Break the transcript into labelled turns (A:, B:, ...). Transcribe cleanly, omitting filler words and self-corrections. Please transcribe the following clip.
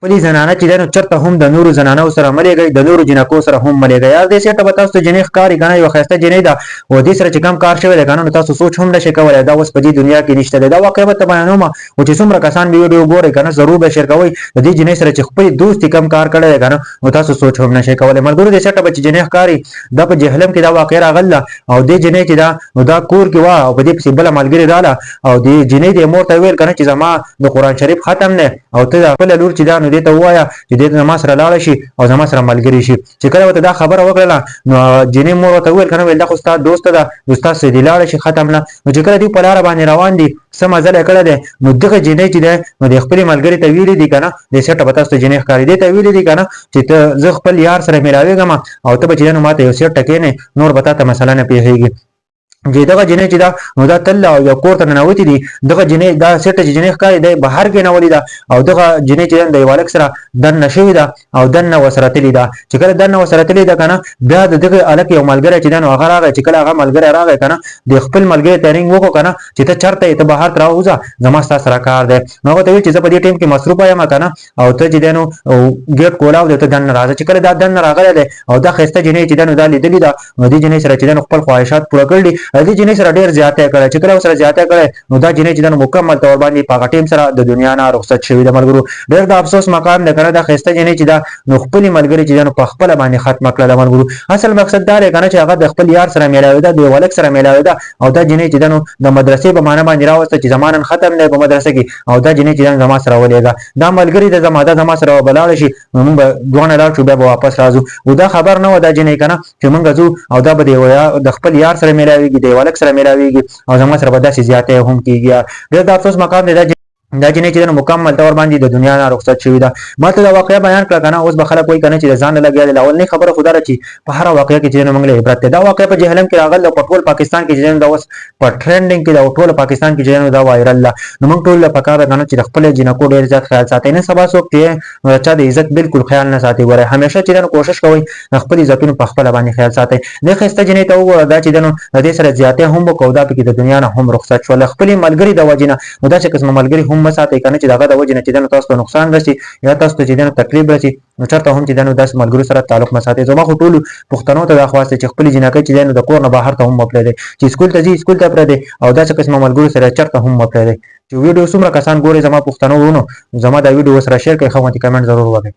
A: خپلې زنانه چې دی نو چېرته هم د نورو زنانو سره مه لیږئ، د نورو جنکو سره هم مه لیږئ. یار دې سیټه به تاسو ته جنۍ ښکاري که نه، یوه ښایسته جنۍ ده او دې سره چې کوم کار شوی دی که نه، نو تاسو سوچ هم نشئ کولی دا اوس په دې دنیا کې نشته دی. دا واقعه به ته بیانوم او چې څومره کسان به ویډیو ګورئ که نه، ضرور به شیر کوئ د دې جنۍ سره چې خپلې دوست یې کوم کار کړی دی که نه، نو تاسو سوچ هم نشئ کولی. ملګرو دې سیټه به چې جنۍ ښکاري دا په جهلم کې دا واقعه راغله او دې جنۍ چې ده نو دا کور کې وه او په دې پسې بله ملګرې راله او دې جنۍ دې مور ته ویل که نه چې زما د قرآن شریف ختم دی او ته د خپله لور چې ده نو دې ته ووایه چې دې زما سره لاړه شي او زما سره ملګري شي. چې کله ورته دا خبره وکړله نو جنۍ مور ورته وویل که نه، ویل دا خو ستا دوسته ده، استاد سره دې لاړه شي ختم نه. نو چې کله دوی په لاره باندې روان دي څه مزل یې کړی دی، نو دغه جنۍ چې دی نو د خپلې ملګرې ته ویلي دي که نه، دې سیټه به تاسو ته جنۍ ښکاري دې ته ویلي دي که نه چې ته زه خپل یار سره میلاوېږم او ته به چې دی نو ما ته یو سیټ ته کښېنې، نور به تا ته مسله نه پېښېږي. چې دغه جنۍ چې ده نو دا تل یو کور ته ننوتې دي، دغه جنۍ دا سیټه چې جنۍ ښکاري دی بهر کېنولې ده او دغه جنۍ چې ده د یو هلک سره دننه شوې ده او دننه ورسره تللې ده. چې کله دننه ورسره تللې ده که نه، بیا د دغه هلک یو ملګری چې ده نو هغه راغی. چې کله هغه ملګری راغی که نه، د خپل ملګري ته رینګ وکړو که نه چې ته چېرته یې، ته بهر ته راووځه زما ستا سره کار دی. نو هغه ته ویل چې زه په دې ټایم کې مصروفه یم که نه او ته چې دی نو ګیټ کولاو دی، ته دننه راځه. چې کله دا دننه راغلی دی او دا ښایسته جنۍ چې ده نو دا لیدلې ده، نو دې جنۍ سره چې ده نو خپل خواهشات پوره کړي دي. دې جنۍ سره ډېر زیاتی یې کړی. چې کله ورسره زیاتی یې کړی نو دا جنۍ چې ده نو مکمل طور باندې په هغه ټایم سره د دنیا نه رخصت شوې ده. ملګرو ډېر د افسوس مقام دی که نه، دا ښایسته جنۍ چې ده نو خپلې ملګرې چې ده نو په خپله باندې ختمه کړله. ملګرو اصل مقصد دا دی که نه چې هغه د خپل یار سره میلاوېده، د یو هلک سره میلاوېده او دا جنۍ چې ده نو د مدرسې په معنا باندې راوسته چې زما نن ختم دی په مدرسه کې او دا جنۍ چې ده نو زما سره ولېږه، دا ملګرې ده زما، دا زما سره به لاړه شي، نو موږ به دواړه لاړ شو، بیا به واپس راځو. او دا خبر نه وه دا جنۍ که نه چې موږ ځو او دا به د خپل یار سره میلاوېږي، د یو هلک سره میلاوېږي او زما سره به داسې زیاتی هم کېږي. ډېر د افسوس مقام دی دا جنۍ چې ده نو مکمل طور باندې د دنیا نه رخصت شوې ده. ما ته دا واقعه بیان کړه که نه، اوس به خلک وایي که نه چې د ځان نه لګیا دی. اولنۍ خبره خو دا ده چې په هره واقعه کې چې ده نو موږ له عبرت دی. دا واقعه په جهلم کې راغله او په ټول پاکستان کې چې ده نو دا اوس په ټرینډینګ کې ده او ټول پاکستان کې چې ده نو دا وایرل ده. نو موږ ټول له پکار ده که نه چې د خپلې جنکو ډېر زیات خیال ساتئ. نن سبا څوک چې نو د چا د عزت بالکل خیال نه ساتي. ګورئ همیشه چې ده نو کوشش کوئ د خپل عزتونو په خپله باندې خیال ساتئ. دې ښایسته جنۍ ته وګوره دا چې ده نو د دې سره زیاتی هم وکړو، دا پکې د دنیا نه هم رخصت شوه له خپلې ملګري د وجې نه. نو داسې قسمه ملګري هم مه ساتئ که نه چې د هغه د وجې نه چې ده نو تاسو ته نقصان رسي یا تاسو ته چې ده نو تکلیف رسي. نو چېرته هم چې ده نو داسې ملګرو سره تعلق مه ساتئ. زما خو ټولو پښتنو ته دا خواست دی چې خپلې جنکۍ چې ده نو د کور نه بهر ته هم مه پرېږدئ، چې سکول ته ځي سکول ته پرېږدئ او داسې قسمه ملګرو سره چېرته هم مه پرېږدئ. چې ویډیو څومره کسان ګورئ زما پښتنو ورونو، زما دا ویډیو ورسره شیر کړئ، ښه غوندې کمنټ ضرور وکړئ.